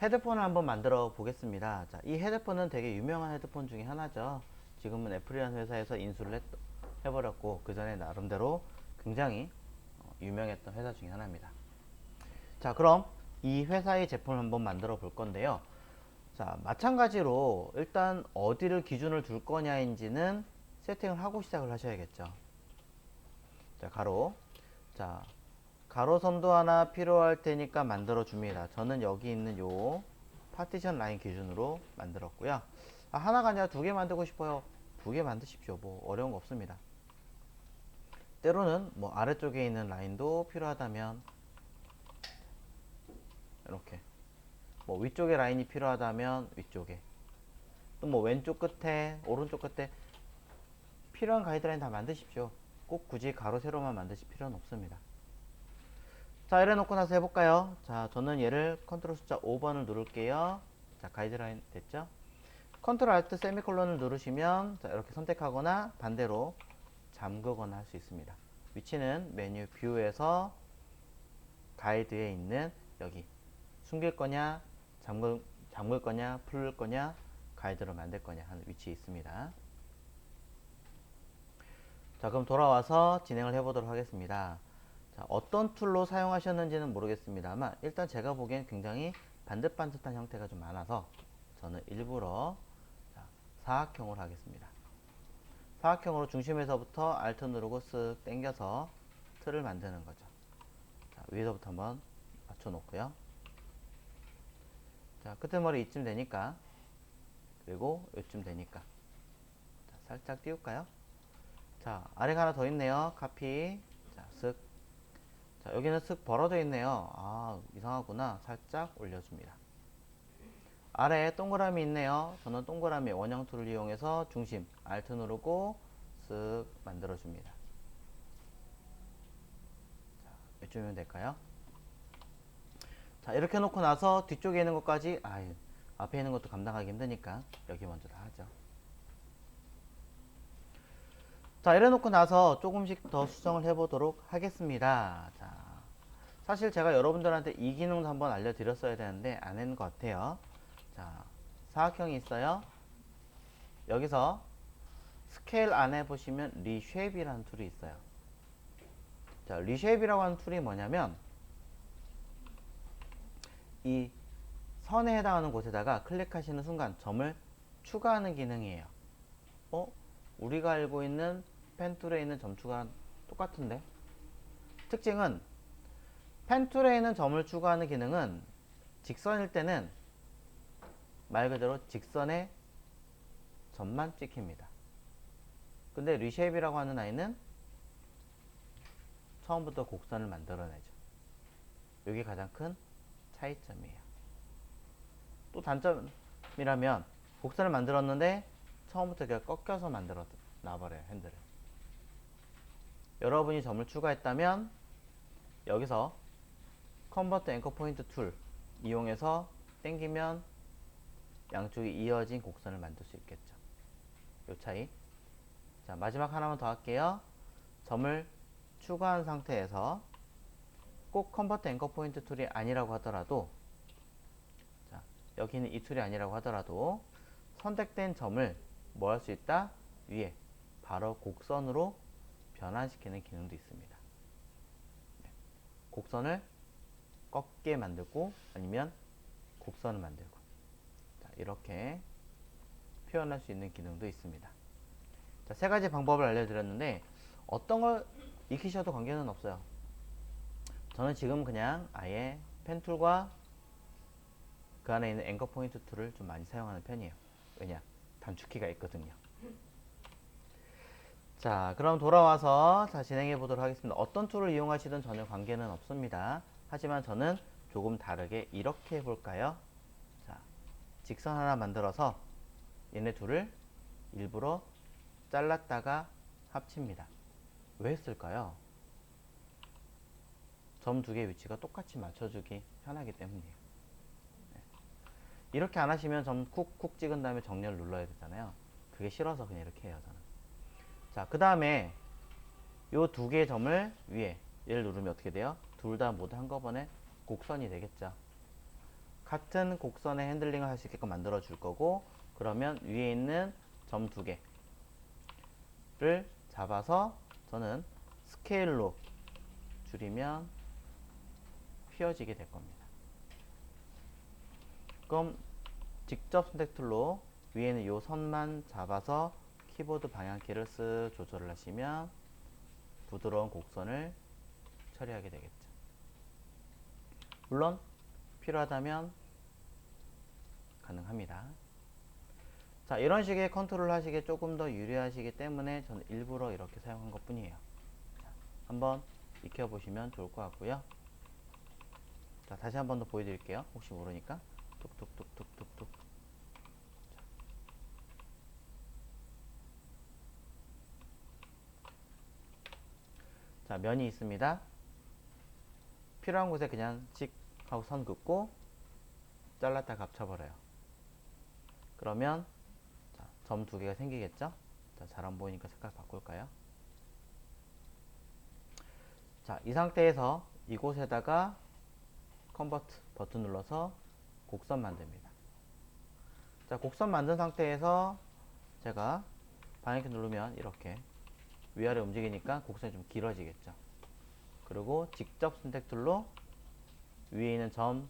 헤드폰을 한번 만들어 보겠습니다. 자, 이 헤드폰은 되게 유명한 헤드폰 중에 하나죠. 지금은 애플이라는 회사에서 인수를 해버렸고, 그 전에 나름대로 굉장히 유명했던 회사 중에 하나입니다. 자, 그럼 이 회사의 제품을 한번 만들어 볼 건데요. 자, 마찬가지로 일단 어디를 기준을 둘 거냐인지는 세팅을 하고 시작을 하셔야겠죠. 자, 자, 가로선도 하나 필요할 테니까 만들어 줍니다. 저는 여기 있는 요 파티션 라인 기준으로 만들었고요. 하나가 아니라 두 개 만들고 싶어요. 두 개 만드십시오. 뭐 어려운 거 없습니다. 때로는 뭐 아래쪽에 있는 라인도 필요하다면 이렇게, 뭐 위쪽에 라인이 필요하다면 위쪽에, 또 뭐 왼쪽 끝에 오른쪽 끝에 필요한 가이드라인 다 만드십시오. 꼭 굳이 가로 세로만 만드실 필요는 없습니다. 자, 이래 놓고 나서 해볼까요? 자, 저는 얘를 컨트롤 숫자 5번을 누를게요. 자, 가이드라인 됐죠? 컨트롤 알트 세미콜론을 누르시면, 자, 이렇게 선택하거나 반대로 잠그거나 할 수 있습니다. 위치는 메뉴 뷰에서 가이드에 있는 여기 숨길 거냐, 잠글 거냐, 풀 거냐, 가이드로 만들 거냐 하는 위치에 있습니다. 자, 그럼 돌아와서 진행을 해보도록 하겠습니다. 자, 어떤 툴로 사용하셨는지는 모르겠습니다만 일단 제가 보기엔 굉장히 반듯반듯한 형태가 좀 많아서 저는 일부러 사각형으로 하겠습니다. 사각형으로 중심에서부터 Alt 누르고 쓱 당겨서 틀을 만드는 거죠. 자, 위에서부터 한번 맞춰 놓고요. 자, 끝머리 이쯤 되니까, 그리고 이쯤 되니까, 자, 살짝 띄울까요? 자, 아래가 하나 더 있네요. 카피. 자, 쓱. 자, 여기는 쓱 벌어져 있네요. 아, 이상하구나. 살짝 올려줍니다. 아래에 동그라미 있네요. 저는 동그라미 원형 툴을 이용해서 중심 Alt 누르고 쓱 만들어줍니다. 자, 이쯤이면 될까요? 자, 이렇게 놓고 나서 뒤쪽에 있는 것까지, 앞에 있는 것도 감당하기 힘드니까 여기 먼저 다 하죠. 자, 이래 놓고 나서 조금씩 더 수정을 해보도록 하겠습니다. 자, 사실 제가 여러분들한테 이 기능도 한번 알려드렸어야 되는데 안 했는 것 같아요. 자, 사각형이 있어요. 여기서 스케일 안에 보시면 리쉐입이라는 툴이 있어요. 자, 리쉐입이라고 하는 툴이 뭐냐면 이 선에 해당하는 곳에다가 클릭하시는 순간 점을 추가하는 기능이에요. 우리가 알고 있는 펜 툴에 있는 점 추가랑 똑같은데? 특징은 펜 툴에 있는 점을 추가하는 기능은 직선일 때는 말 그대로 직선에 점만 찍힙니다. 근데 리쉐입이라고 하는 아이는 처음부터 곡선을 만들어내죠. 이게 가장 큰 차이점이에요. 또 단점이라면 곡선을 만들었는데 처음부터 그냥 꺾여서 만들어 놔버려요, 핸들을. 여러분이 점을 추가했다면 여기서 컨버트 앵커 포인트 툴 이용해서 당기면 양쪽이 이어진 곡선을 만들 수 있겠죠. 요 차이. 자, 마지막 하나만 더 할게요. 점을 추가한 상태에서 꼭 컨버트 앵커 포인트 툴이 아니라고 하더라도, 자, 여기는 이 툴이 아니라고 하더라도 선택된 점을 뭐 할 수 있다? 위에 바로 곡선으로 변환시키는 기능도 있습니다. 네. 곡선을 꺾게 만들고 아니면 곡선을 만들고, 자, 이렇게 표현할 수 있는 기능도 있습니다. 자, 세 가지 방법을 알려드렸는데 어떤 걸 익히셔도 관계는 없어요. 저는 지금 그냥 아예 펜 툴과 그 안에 있는 앵커 포인트 툴을 좀 많이 사용하는 편이에요. 왜냐? 단축키가 있거든요. 자, 그럼 돌아와서 진행해 보도록 하겠습니다. 어떤 툴을 이용하시든 전혀 관계는 없습니다. 하지만 저는 조금 다르게 이렇게 해볼까요? 자, 직선 하나 만들어서 얘네 둘을 일부러 잘랐다가 합칩니다. 왜 했을까요? 점 두 개 위치가 똑같이 맞춰주기 편하기 때문이에요. 네. 이렇게 안 하시면 점 쿡쿡 찍은 다음에 정렬 눌러야 되잖아요. 그게 싫어서 그냥 이렇게 해요, 저는. 자, 그 다음에 요 두 개의 점을 위에 얘를 누르면 어떻게 돼요? 둘 다 모두 한꺼번에 곡선이 되겠죠. 같은 곡선의 핸들링을 할 수 있게끔 만들어 줄 거고, 그러면 위에 있는 점 두 개를 잡아서 저는 스케일로 줄이면 휘어지게 될 겁니다. 그럼 직접 선택 툴로 위에는 이 선만 잡아서 키보드 방향키를 쓱 조절을 하시면 부드러운 곡선을 처리하게 되겠죠. 물론 필요하다면 가능합니다. 자, 이런 식의 컨트롤 하시기에 조금 더 유리하시기 때문에 저는 일부러 이렇게 사용한 것 뿐이에요. 자, 한번 익혀보시면 좋을 것 같고요. 자, 다시 한 번 더 보여드릴게요. 혹시 모르니까. 뚝뚝뚝뚝뚝뚝. 자, 면이 있습니다. 필요한 곳에 그냥 찍 하고 선 긋고 잘랐다 겹쳐버려요. 그러면 점 두 개가 생기겠죠? 자, 잘 안 보이니까 색깔 바꿀까요? 자, 이 상태에서 이곳에다가 컨버트 버튼 눌러서 곡선 만듭니다. 자, 곡선 만든 상태에서 제가 방향키 누르면 이렇게 위아래 움직이니까 곡선이 좀 길어지겠죠. 그리고 직접 선택 툴로 위에 있는 점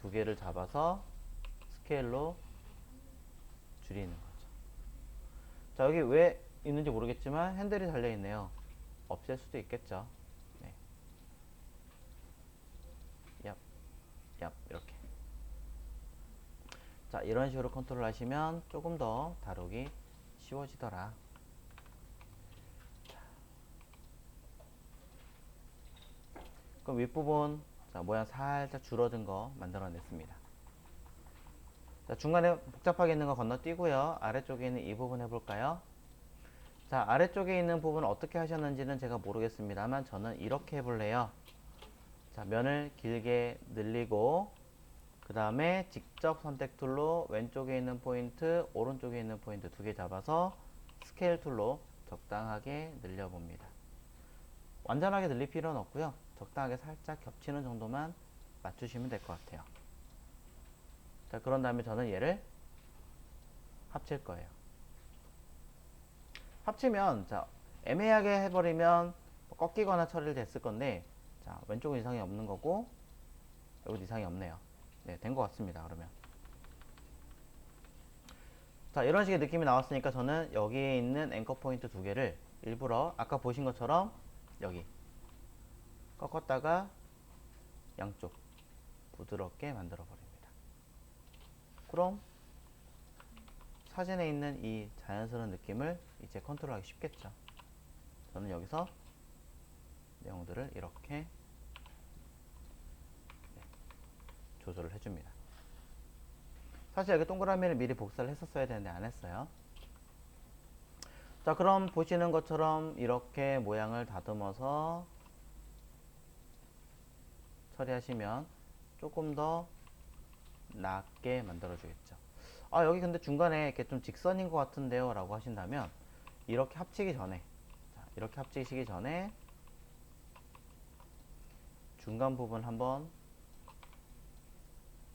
두 개를 잡아서 스케일로 줄이는 거죠. 자, 여기 왜 있는지 모르겠지만 핸들이 달려 있네요. 없앨 수도 있겠죠. 네. 얍, 얍, 이렇게. 자, 이런 식으로 컨트롤 하시면 조금 더 다루기 쉬워지더라. 그럼 윗부분, 자, 모양 살짝 줄어든 거 만들어냈습니다. 자, 중간에 복잡하게 있는 거 건너뛰고요. 아래쪽에 있는 이 부분 해볼까요? 자, 아래쪽에 있는 부분 어떻게 하셨는지는 제가 모르겠습니다만 저는 이렇게 해볼래요. 자, 면을 길게 늘리고 그 다음에 직접 선택 툴로 왼쪽에 있는 포인트, 오른쪽에 있는 포인트 두 개 잡아서 스케일 툴로 적당하게 늘려봅니다. 완전하게 늘릴 필요는 없고요. 적당하게 살짝 겹치는 정도만 맞추시면 될 것 같아요. 자, 그런 다음에 저는 얘를 합칠 거예요. 합치면, 자, 애매하게 해버리면 꺾이거나 처리를 됐을 건데, 자, 왼쪽은 이상이 없는 거고, 여기도 이상이 없네요. 네, 된 것 같습니다. 그러면. 자, 이런 식의 느낌이 나왔으니까 저는 여기에 있는 앵커 포인트 두 개를 일부러 아까 보신 것처럼 여기 꺾었다가 양쪽 부드럽게 만들어 버립니다. 그럼 사진에 있는 이 자연스러운 느낌을 이제 컨트롤하기 쉽겠죠. 저는 여기서 내용들을 이렇게 조절을 해줍니다. 사실 여기 동그라미를 미리 복사를 했었어야 되는데 안 했어요. 자, 그럼 보시는 것처럼 이렇게 모양을 다듬어서 처리하시면 조금 더 낮게 만들어 주겠죠. 아, 여기 근데 중간에 이렇게 좀 직선인 것 같은데요 라고 하신다면 이렇게 합치기 전에, 자, 이렇게 합치시기 전에 중간 부분 한번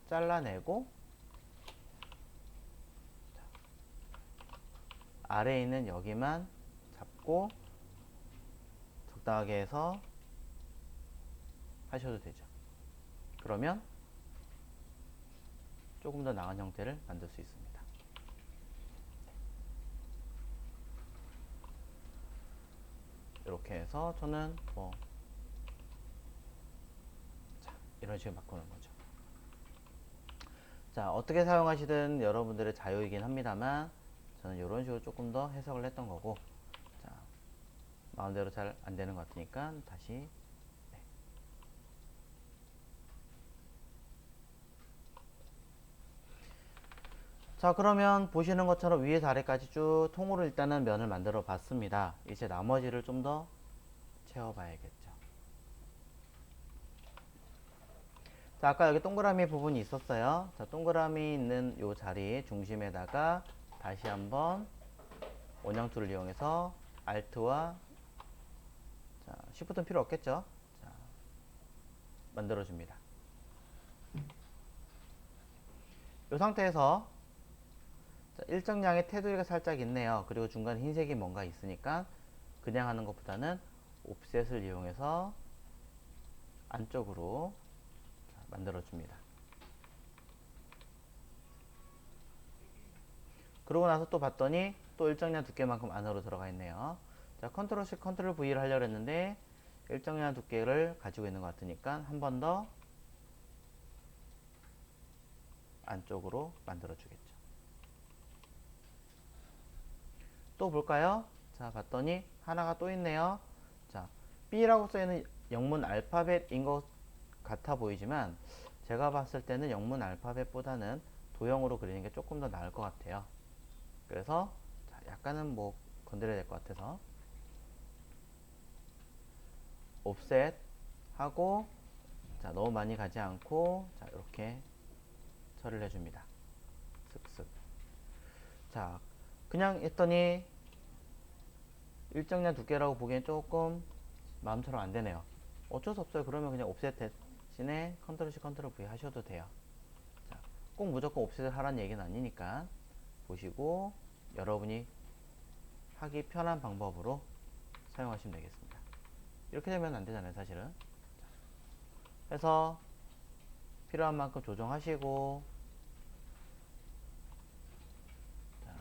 잘라내고 아래에 있는 여기만 잡고 적당하게 해서 하셔도 되죠. 그러면 조금 더 나은 형태를 만들 수 있습니다. 이렇게 해서 저는 뭐 자, 이런 식으로 바꾸는 거죠. 자, 어떻게 사용하시든 여러분들의 자유이긴 합니다만 저는 이런 식으로 조금 더 해석을 했던 거고, 자, 마음대로 잘 안 되는 것 같으니까 다시. 네. 자, 그러면 보시는 것처럼 위에서 아래까지 쭉 통으로 일단은 면을 만들어 봤습니다. 이제 나머지를 좀 더 채워 봐야겠죠. 자, 아까 여기 동그라미 부분이 있었어요. 자, 동그라미 있는 요 자리 중심에다가 다시 한번 원형 툴을 이용해서 Alt와 자, Shift는 필요 없겠죠. 자, 만들어줍니다. 이 상태에서 자, 일정량의 테두리가 살짝 있네요. 그리고 중간에 흰색이 뭔가 있으니까 그냥 하는 것보다는 옵셋을 이용해서 안쪽으로 만들어 줍니다. 그러고 나서 또 봤더니 또 일정량 두께만큼 안으로 들어가 있네요. 자, 컨트롤 C, 컨트롤 V를 하려고 했는데 일정량 두께를 가지고 있는 것 같으니까 한 번 더 안쪽으로 만들어 주겠죠. 또 볼까요? 자, 봤더니 하나가 또 있네요. 자, B라고 써있는 영문 알파벳인 것 같아 보이지만 제가 봤을 때는 영문 알파벳보다는 도형으로 그리는 게 조금 더 나을 것 같아요. 그래서 자, 약간은 뭐 건드려야 될 것 같아서 옵셋 하고 자, 너무 많이 가지 않고 자, 이렇게 처리를 해줍니다. 슥슥. 자, 그냥 했더니 일정량 두께라고 보기엔 조금 마음처럼 안 되네요. 어쩔 수 없어요. 그러면 그냥 옵셋 대신에 컨트롤 C, 컨트롤 V 하셔도 돼요. 자, 꼭 무조건 옵셋을 하라는 얘기는 아니니까 보시고 여러분이 하기 편한 방법으로 사용하시면 되겠습니다. 이렇게 되면 안 되잖아요, 사실은. 해서 필요한 만큼 조정하시고 자,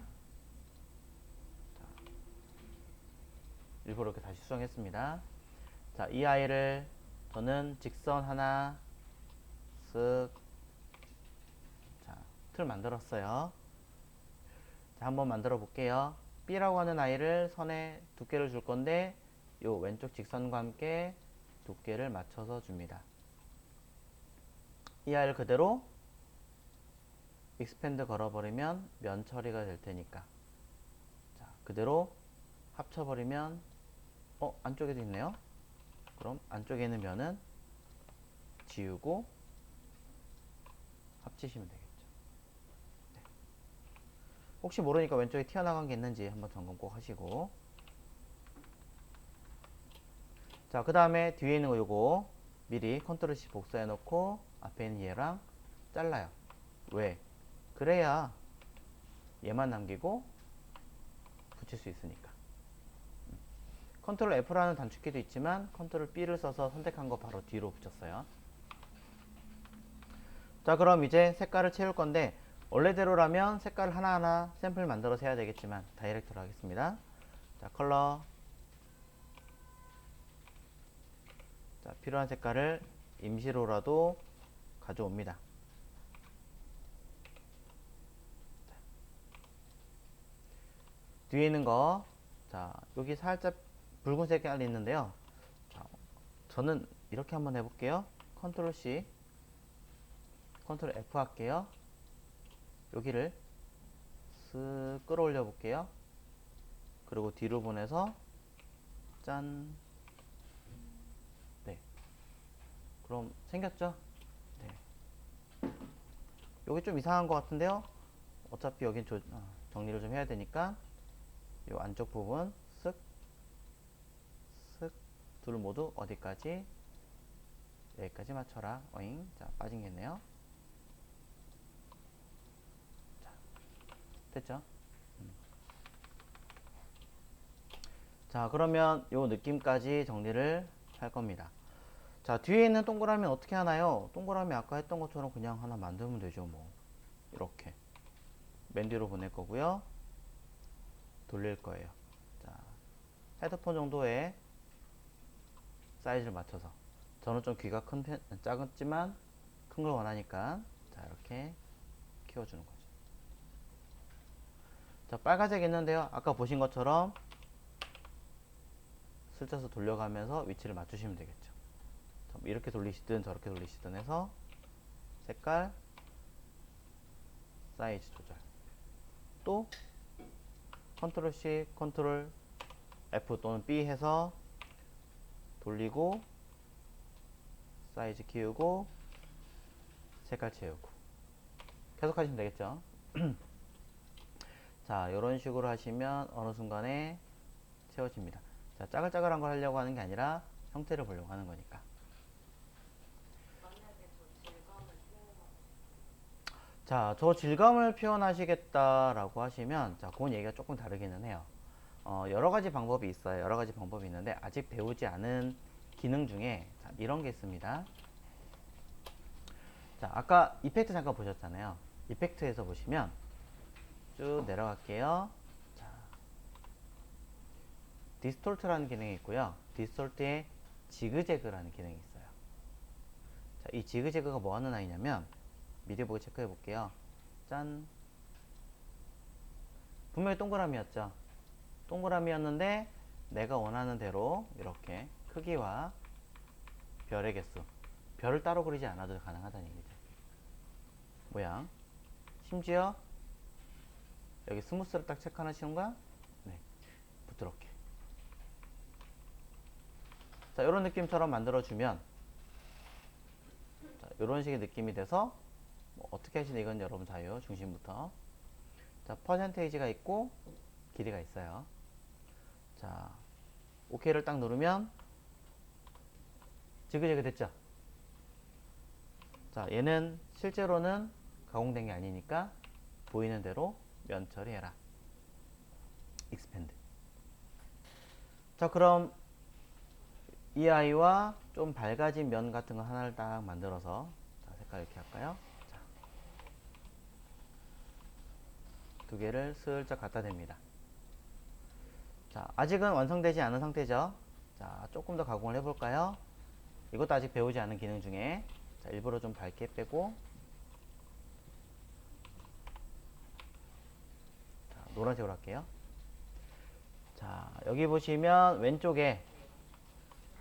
일부러 이렇게 다시 수정했습니다. 자, 이 아이를 저는 직선 하나 쓱 자, 틀 만들었어요. 자, 한번 만들어 볼게요. B라고 하는 아이를 선에 두께를 줄 건데 요 왼쪽 직선과 함께 두께를 맞춰서 줍니다. 이 아이를 그대로 익스펜드 걸어버리면 면 처리가 될 테니까 자, 그대로 합쳐버리면 안쪽에도 있네요. 그럼 안쪽에 있는 면은 지우고 합치시면 되겠죠. 네. 혹시 모르니까 왼쪽에 튀어나간 게 있는지 한번 점검 꼭 하시고 자, 그 다음에 뒤에 있는 거 요거 미리 컨트롤 C 복사해 놓고 앞에 있는 얘랑 잘라요. 왜? 그래야 얘만 남기고 붙일 수 있으니까. 컨트롤 F라는 단축키도 있지만 컨트롤 B를 써서 선택한 거 바로 뒤로 붙였어요. 자, 그럼 이제 색깔을 채울 건데 원래대로라면 색깔을 하나하나 샘플 만들어서 해야 되겠지만 다이렉트로 하겠습니다. 자, 컬러 자, 필요한 색깔을 임시로라도 가져옵니다. 자, 뒤에 있는 거 자, 여기 살짝 붉은색 깔이 있는데요. 자, 저는 이렇게 한번 해볼게요. 컨트롤 C 컨트롤 F 할게요. 여기를 쓱 끌어올려 볼게요. 그리고 뒤로 보내서 짠. 네. 그럼 생겼죠? 네. 여기 좀 이상한 것 같은데요. 어차피 여긴 정리를 좀 해야 되니까 이 안쪽 부분 쓱, 쓱 둘 모두 어디까지? 여기까지 맞춰라. 어잉. 자, 빠진겠네요. 자, 됐죠? 자, 그러면 요 느낌까지 정리를 할 겁니다. 자, 뒤에 있는 동그라미는 어떻게 하나요? 동그라미 아까 했던 것처럼 그냥 하나 만들면 되죠, 뭐. 이렇게. 맨 뒤로 보낼 거고요. 돌릴 거예요. 자, 헤드폰 정도의 사이즈를 맞춰서. 저는 좀 귀가 큰 편, 작았지만 큰 걸 원하니까. 자, 이렇게 키워주는 거죠. 자, 빨간색 있는데요. 아까 보신 것처럼 슬쩍서 돌려가면서 위치를 맞추시면 되겠죠. 이렇게 돌리시든 저렇게 돌리시든 해서 색깔, 사이즈 조절. 또 컨트롤 C, 컨트롤 F 또는 B 해서 돌리고 사이즈 키우고 색깔 채우고 계속 하시면 되겠죠. 자, 이런 식으로 하시면 어느 순간에 채워집니다. 자, 짜글짜글한 걸 하려고 하는 게 아니라 형태를 보려고 하는 거니까. 자, 저 질감을 표현하시겠다라고 하시면, 자, 그건 얘기가 조금 다르기는 해요. 여러 가지 방법이 있어요. 여러 가지 방법이 있는데, 아직 배우지 않은 기능 중에, 자, 이런 게 있습니다. 자, 아까 이펙트 잠깐 보셨잖아요. 이펙트에서 보시면, 쭉 내려갈게요. 자, 디스톨트라는 기능이 있고요. 디스톨트에 지그재그라는 기능이 있어요. 자, 이 지그재그가 뭐 하는 아이냐면, 미리 보고 체크해 볼게요. 짠. 분명히 동그라미였죠. 동그라미였는데 내가 원하는 대로 이렇게 크기와 별의 개수, 별을 따로 그리지 않아도 가능하다는 얘기죠. 모양. 심지어 여기 스무스를 딱 체크하시는 거야. 네, 부드럽게. 자, 이런 느낌처럼 만들어주면, 자, 이런 식의 느낌이 돼서 뭐 어떻게 하시는 이건 여러분 자유. 중심부터. 자, 퍼센테이지가 있고 길이가 있어요. 자, OK를 딱 누르면 지그재그 됐죠? 자, 얘는 실제로는 가공된 게 아니니까 보이는 대로 면 처리해라. 익스펜드. 자, 그럼 이 아이와 좀 밝아진 면 같은 거 하나를 딱 만들어서, 자, 색깔 이렇게 할까요? 자, 두 개를 슬쩍 갖다 댑니다. 자, 아직은 완성되지 않은 상태죠. 자, 조금 더 가공을 해볼까요? 이것도 아직 배우지 않은 기능 중에, 자, 일부러 좀 밝게 빼고, 자, 노란색으로 할게요. 자, 여기 보시면 왼쪽에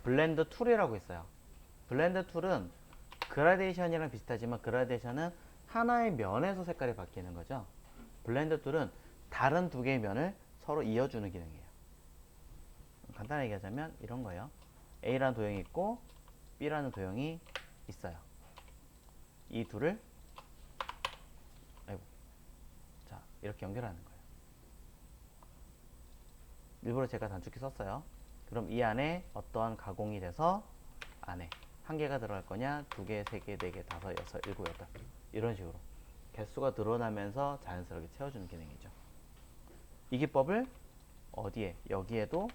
블렌드 툴이라고 있어요. 블렌드 툴은 그라데이션이랑 비슷하지만 그라데이션은 하나의 면에서 색깔이 바뀌는 거죠. 블렌드 툴은 다른 두 개의 면을 서로 이어주는 기능이에요. 간단하게 얘기하자면 이런 거예요. A라는 도형이 있고 B라는 도형이 있어요. 이 둘을, 아이고, 자, 이렇게 연결하는 거예요. 일부러 제가 단축키 썼어요. 그럼 이 안에 어떠한 가공이 돼서 안에 한 개가 들어갈 거냐, 두 개, 세 개, 네 개, 다섯, 여섯, 일곱, 여덟, 이런 식으로 개수가 늘어나면서 자연스럽게 채워주는 기능이죠. 이 기법을 어디에? 여기에도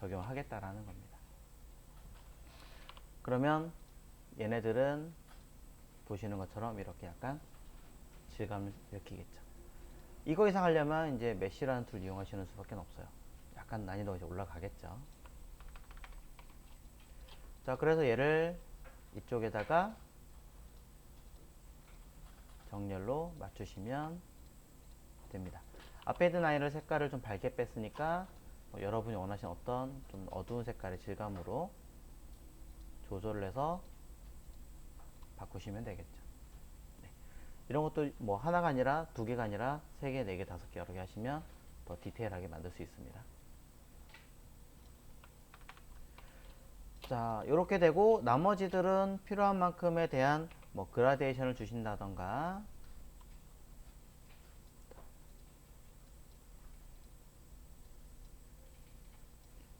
적용하겠다라는 겁니다. 그러면 얘네들은 보시는 것처럼 이렇게 약간 질감을 일으키겠죠. 이거 이상 하려면 이제 메쉬라는 툴 이용하시는 수밖에 없어요. 약간 난이도가 이제 올라가겠죠. 자, 그래서 얘를 이쪽에다가 정렬로 맞추시면 됩니다. 앞에 있는 아이를 색깔을 좀 밝게 뺐으니까 여러분이 원하시는 어떤 좀 어두운 색깔의 질감으로 조절을 해서 바꾸시면 되겠죠. 네. 이런 것도 뭐 하나가 아니라 두 개가 아니라 세 개, 네 개, 다섯 개 여러 개 하시면 더 디테일하게 만들 수 있습니다. 자, 이렇게 되고 나머지들은 필요한 만큼에 대한 뭐 그라데이션을 주신다던가,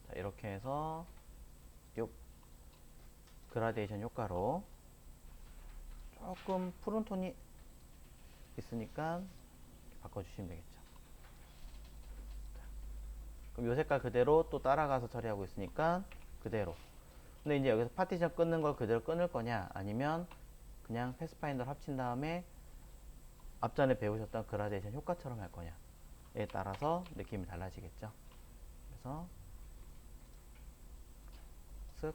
자, 이렇게 해서 요 그라데이션 효과로 조금 푸른 톤이 있으니까 바꿔주시면 되겠죠. 그럼 요 색깔 그대로 또 따라가서 처리하고 있으니까 그대로. 근데 이제 여기서 파티션 끊는 걸 그대로 끊을 거냐, 아니면 그냥 패스파인더를 합친 다음에 앞전에 배우셨던 그라데이션 효과처럼 할 거냐에 따라서 느낌이 달라지겠죠. 그래서 쓱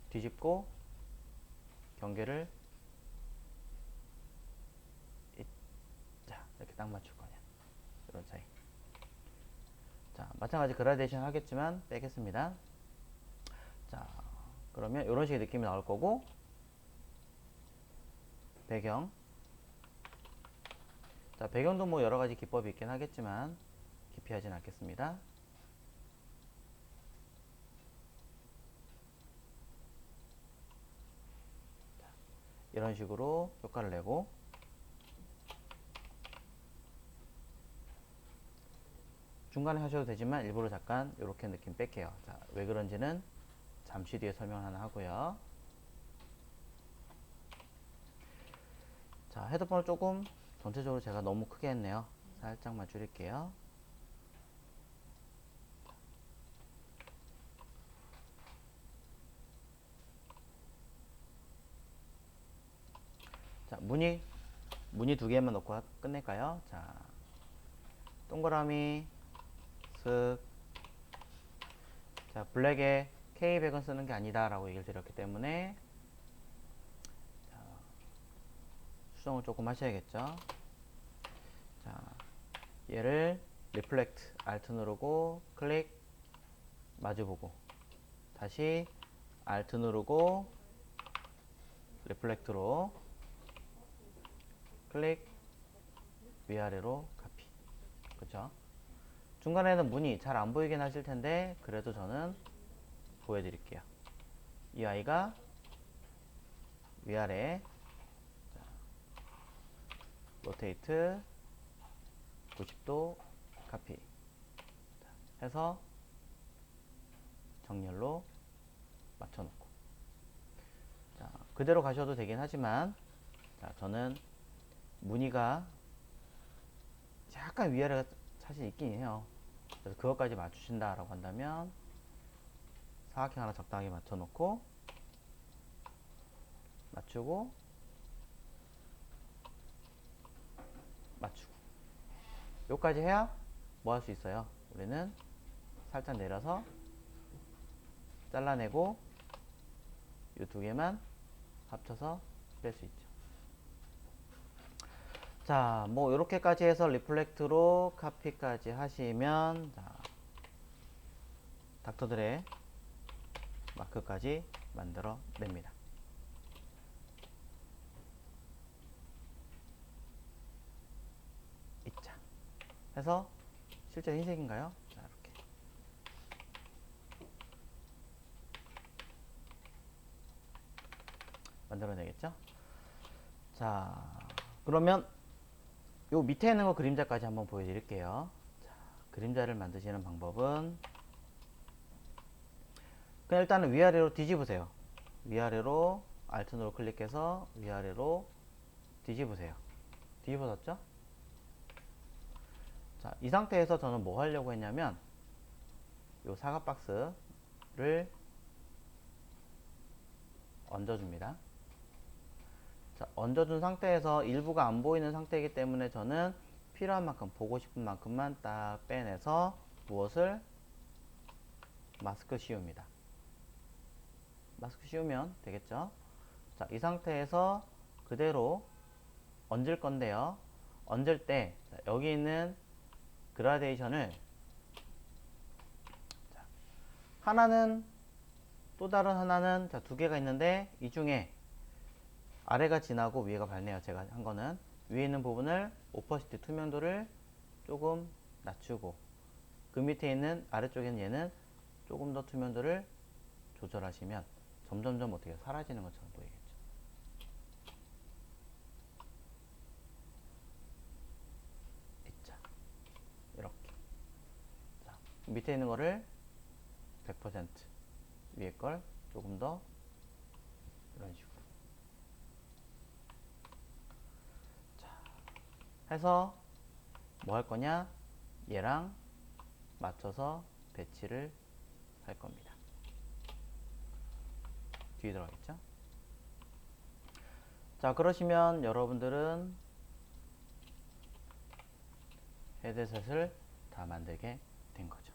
뒤집고 경계를 자, 이렇게 딱 맞출 거냐, 이런 차이. 자, 마찬가지 그라데이션 하겠지만 빼겠습니다. 자, 그러면 이런 식의 느낌이 나올 거고, 배경. 자, 배경도 뭐 여러 가지 기법이 있긴 하겠지만 깊이 하진 않겠습니다. 자, 이런 식으로 효과를 내고, 중간에 하셔도 되지만 일부러 잠깐 이렇게 느낌 뺄게요. 자, 왜 그런지는 잠시 뒤에 설명 하나 하고요. 자, 헤드폰을 조금 전체적으로 제가 너무 크게 했네요. 살짝만 줄일게요. 자, 무늬 두 개만 넣고 끝낼까요? 자, 동그라미 슥. 자, 블랙에 K100은 쓰는 게 아니다 라고 얘기를 드렸기 때문에 자, 수정을 조금 하셔야겠죠. 자, 얘를 리플렉트 Alt 누르고 클릭 마주보고 다시 Alt 누르고 리플렉트로 클릭 위아래로 카피. 그쵸? 중간에는 문이 잘 안 보이긴 하실 텐데 그래도 저는 보여드릴게요. 이 아이가 위아래 로테이트 90도 카피 해서 정렬로 맞춰놓고 자, 그대로 가셔도 되긴 하지만 자, 저는 무늬가 약간 위아래가 사실 있긴 해요. 그래서 그것까지 맞추신다 라고 한다면 사각형 하나 적당하게 맞춰놓고 맞추고 맞추고 요까지 해야 뭐 할 수 있어요. 우리는 살짝 내려서 잘라내고 이 두 개만 합쳐서 뺄 수 있죠. 자, 뭐 이렇게까지 해서 리플렉트로 카피까지 하시면 자, 닥터들의 마크까지 만들어 냅니다. 이자 해서 실제 흰색인가요? 자, 이렇게 만들어내겠죠? 자, 그러면 요 밑에 있는 거 그림자까지 한번 보여드릴게요. 자, 그림자를 만드시는 방법은 그냥 일단은 위아래로 뒤집으세요. 위아래로 Alt 누르 클릭해서 위아래로 뒤집으세요. 뒤집어졌죠? 자, 이 상태에서 저는 뭐 하려고 했냐면 요 사각 박스를 얹어줍니다. 자, 얹어준 상태에서 일부가 안 보이는 상태이기 때문에 저는 필요한 만큼 보고 싶은 만큼만 딱 빼내서 무엇을 마스크 씌웁니다. 마스크 씌우면 되겠죠. 자, 이 상태에서 그대로 얹을 건데요. 얹을 때 자, 여기 있는 그라데이션을 자, 하나는 또 다른 하나는 자, 두 개가 있는데 이 중에 아래가 진하고 위에가 밝네요. 제가 한 거는 위에 있는 부분을 오퍼시티 투명도를 조금 낮추고 그 밑에 있는 아래쪽에는 얘는 조금 더 투명도를 조절하시면 점점점 어떻게 사라지는 것처럼 보이겠죠. 있자. 이렇게. 자, 밑에 있는 거를 100% 위에 걸 조금 더 이런 식으로. 자, 해서 뭐 할 거냐? 얘랑 맞춰서 배치를 할 겁니다. 뒤에 들어가겠죠? 자, 그러시면 여러분들은 헤드셋을 다 만들게 된 거죠.